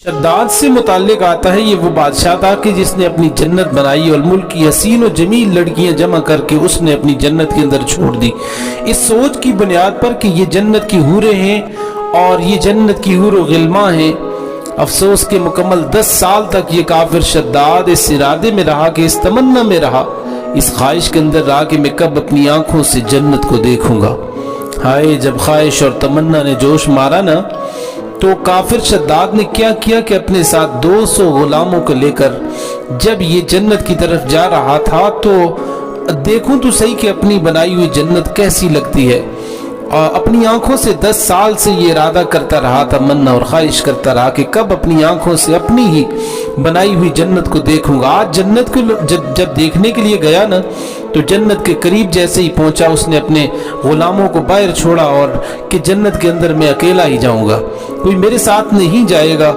शद्दाद से मुताल्लिक आता है, ये वो बादशाह था कि जिसने अपनी जन्नत बनाई और मुल्क की हसीन और जमील लड़कियां जमा करके उसने अपनी जन्नत के अंदर छोड़ दी, इस सोच की बुनियाद पर कि ये जन्नत की हूरें हैं और ये जन्नत की हूर गिल्मा हैं। अफसोस के मुकम्मल 10 साल तक ये काफिर शद्दाद इस इरादे में रहा, कि इस तमन्ना में रहा, इस ख्वाहिश के अंदर रहा कि मैं कब अपनी आंखों से जन्नत को देखूंगा। हाय, जब ख्वाहिश और तमन्ना ने जोश मारा ना, तो काफिर शद्दाद ने क्या किया कि अपने साथ 200 गुलामों को लेकर जब ये जन्नत की तरफ जा रहा था, तो देखूं तो सही कि अपनी बनाई हुई जन्नत कैसी लगती है। अपनी आंखों से 10 साल से ये इरादा करता रहा, तमन्ना और ख्वाहिश करता रहा कि कब अपनी आंखों से अपनी ही बनाई हुई जन्नत को देखूंगा। आज जन्नत को जब देखने के लिए गया ना, तो जन्नत के करीब जैसे ही पहुंचा, उसने अपने गुलामों को बाहर छोड़ा और कि जन्नत के अंदर मैं अकेला ही जाऊंगा, कोई मेरे साथ नहीं जाएगा।